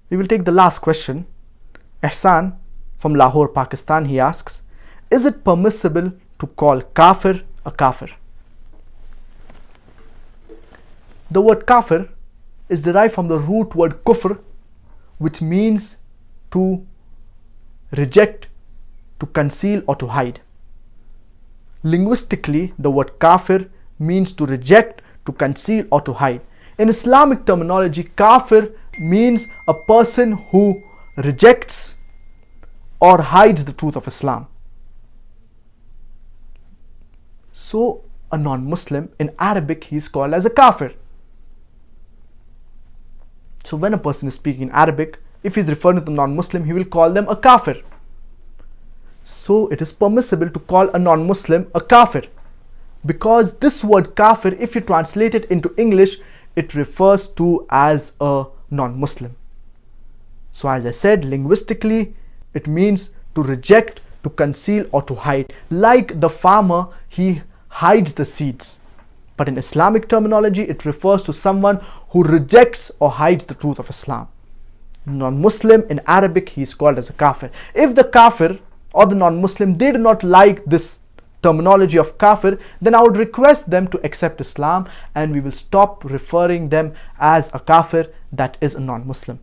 We will take the last question. Ehsan from Lahore, Pakistan, he asks, is it permissible to call Kaafir a Kaafir? The word Kaafir is derived from the root word kufr, which means to reject, to conceal or to hide. Linguistically, the word Kaafir means to reject, to conceal or to hide. In Islamic terminology, Kaafir means a person who rejects or hides the truth of Islam. So a non-Muslim, in Arabic, he is called as a Kaafir. So when a person is speaking in Arabic, if he is referring to the non-Muslim, he will call them a Kaafir. So it is permissible to call a non-Muslim a Kaafir, because this word Kaafir, if you translate it into English, it refers to as a non-Muslim. So as I said, linguistically, it means to reject, to conceal or to hide. Like the farmer, he hides the seeds. But in Islamic terminology, it refers to someone who rejects or hides the truth of Islam. Non-Muslim, in Arabic, he is called as a Kaafir. If the Kaafir or the non-Muslim, they do not like this terminology of Kaafir, then I would request them to accept Islam, and we will stop referring them as a Kaafir, that is a non-Muslim.